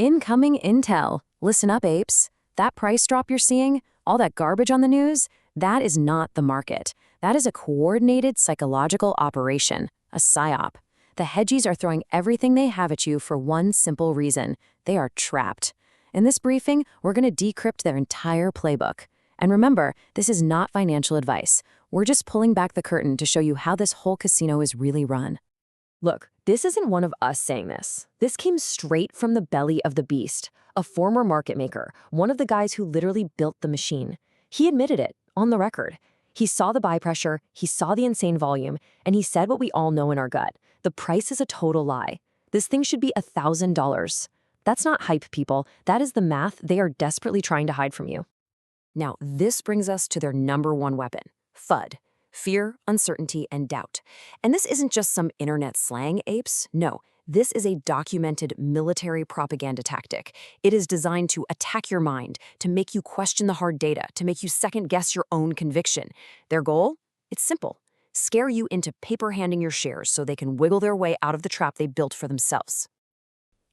Incoming intel. Listen up, apes. That price drop you're seeing, all that garbage on the news, that is not the market. That is a coordinated psychological operation, a psyop. The hedgies are throwing everything they have at you for one simple reason. They are trapped. In this briefing, we're going to decrypt their entire playbook. And remember, this is not financial advice. We're just pulling back the curtain to show you how this whole casino is really run. Look, this isn't one of us saying this. This came straight from the belly of the beast, a former market maker, one of the guys who literally built the machine. He admitted it, on the record. He saw the buy pressure, he saw the insane volume, and he said what we all know in our gut. The price is a total lie. This thing should be $1,000. That's not hype, people. That is the math they are desperately trying to hide from you. Now, this brings us to their number one weapon, FUD. Fear, uncertainty, and doubt. And this isn't just some internet slang, apes. No, this is a documented military propaganda tactic. It is designed to attack your mind, to make you question the hard data, to make you second-guess your own conviction. Their goal? It's simple. Scare you into paper-handing your shares so they can wiggle their way out of the trap they built for themselves.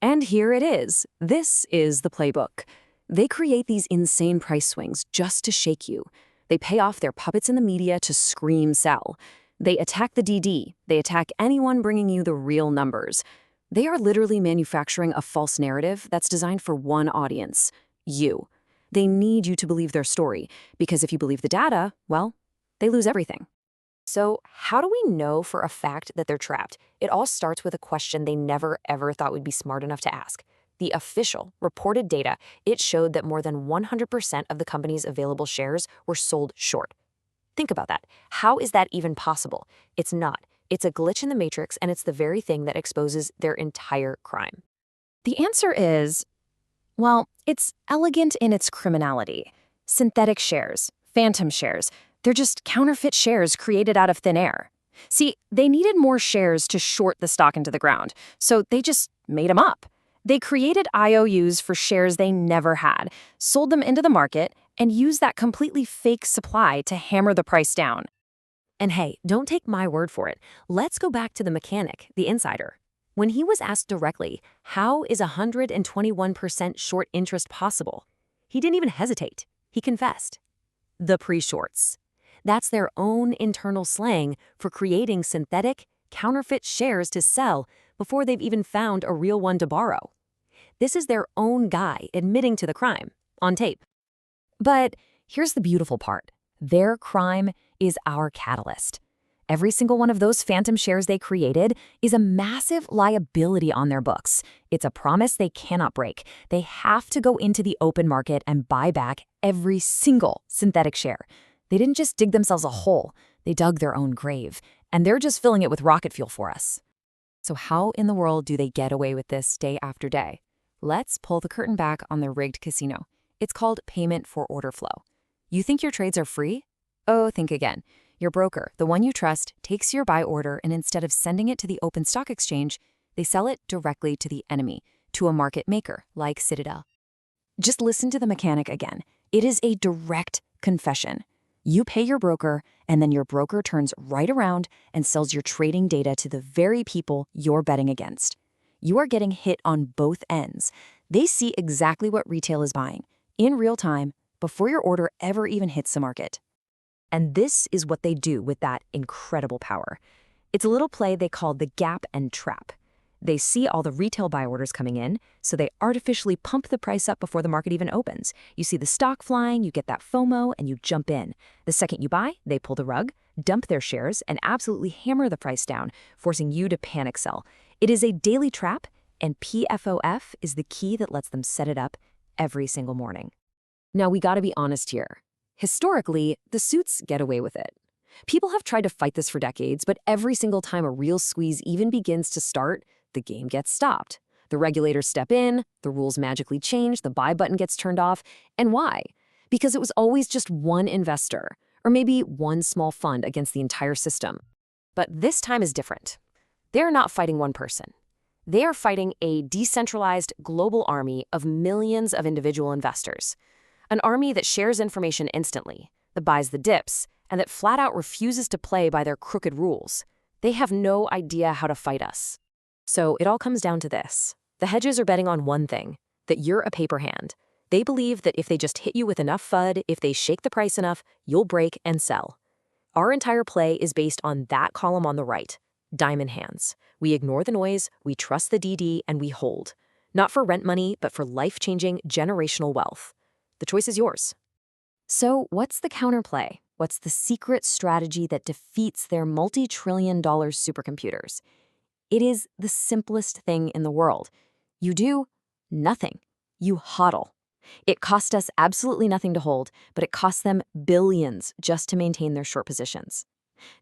And here it is. This is the playbook. They create these insane price swings just to shake you. They pay off their puppets in the media to scream sell. They attack the DD. They attack anyone bringing you the real numbers. They are literally manufacturing a false narrative that's designed for one audience, you. They need you to believe their story, because if you believe the data, well, they lose everything. So how do we know for a fact that they're trapped? It all starts with a question they never ever thought we'd be smart enough to ask. The official, reported data, it showed that more than 100% of the company's available shares were sold short. Think about that. How is that even possible? It's not. It's a glitch in the matrix, and it's the very thing that exposes their entire crime. The answer is, well, it's elegant in its criminality. Synthetic shares, phantom shares, they're just counterfeit shares created out of thin air. See, they needed more shares to short the stock into the ground, so they just made them up. They created IOUs for shares they never had, sold them into the market, and used that completely fake supply to hammer the price down. And hey, don't take my word for it. Let's go back to the mechanic, the insider. When he was asked directly, how is 121% short interest possible? He didn't even hesitate. He confessed. The pre-shorts. That's their own internal slang for creating synthetic, counterfeit shares to sell before they've even found a real one to borrow. This is their own guy admitting to the crime, on tape. But here's the beautiful part. Their crime is our catalyst. Every single one of those phantom shares they created is a massive liability on their books. It's a promise they cannot break. They have to go into the open market and buy back every single synthetic share. They didn't just dig themselves a hole, they dug their own grave, and they're just filling it with rocket fuel for us. So how in the world do they get away with this day after day? Let's pull the curtain back on the rigged casino. It's called payment for order flow. You think your trades are free? Oh, think again. Your broker, the one you trust, takes your buy order, and instead of sending it to the open stock exchange, they sell it directly to the enemy, to a market maker like Citadel. Just listen to the mechanic again. It is a direct confession. You pay your broker, and then your broker turns right around and sells your trading data to the very people you're betting against. You are getting hit on both ends. They see exactly what retail is buying, in real time, before your order ever even hits the market. And this is what they do with that incredible power. It's a little play they call the gap and trap. They see all the retail buy orders coming in, so they artificially pump the price up before the market even opens. You see the stock flying, you get that FOMO, and you jump in. The second you buy, they pull the rug, dump their shares, and absolutely hammer the price down, forcing you to panic sell. It is a daily trap, and PFOF is the key that lets them set it up every single morning. Now, we gotta be honest here. Historically, the suits get away with it. People have tried to fight this for decades, but every single time a real squeeze even begins to start, the game gets stopped. The regulators step in, the rules magically change, the buy button gets turned off. And why? Because it was always just one investor, or maybe one small fund against the entire system. But this time is different. They're not fighting one person. They are fighting a decentralized global army of millions of individual investors. An army that shares information instantly, that buys the dips, and that flat out refuses to play by their crooked rules. They have no idea how to fight us. So it all comes down to this. The hedges are betting on one thing. that you're a paper hand. They believe that if they just hit you with enough FUD, if they shake the price enough, you'll break and sell. Our entire play is based on that column on the right, diamond hands. We ignore the noise, we trust the DD, and we hold. Not for rent money, but for life-changing generational wealth. The choice is yours. So what's the counterplay? What's the secret strategy that defeats their multi-trillion-dollar supercomputers? It is the simplest thing in the world. You do nothing. You HODL. It cost us absolutely nothing to hold, but it costs them billions just to maintain their short positions.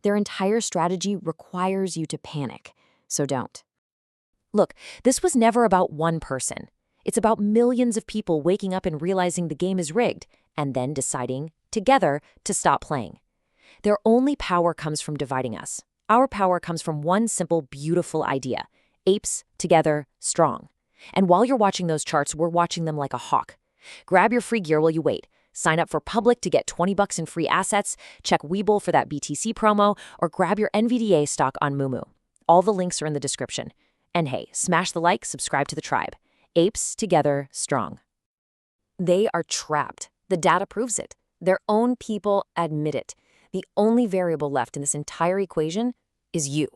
Their entire strategy requires you to panic, so don't. Look, this was never about one person. It's about millions of people waking up and realizing the game is rigged, and then deciding, together, to stop playing. Their only power comes from dividing us. Our power comes from one simple, beautiful idea: apes, together, strong. And while you're watching those charts, we're watching them like a hawk. Grab your free gear while you wait. Sign up for Public to get $20 in free assets, check Webull for that BTC promo, or grab your NVDA stock on Moomoo. All the links are in the description. And hey, smash the like, subscribe to the tribe. Apes together, strong. They are trapped. The data proves it. Their own people admit it. The only variable left in this entire equation is you.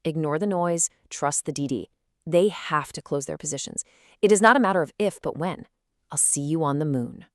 Ignore the noise, trust the DD. They have to close their positions. It is not a matter of if, but when. I'll see you on the moon.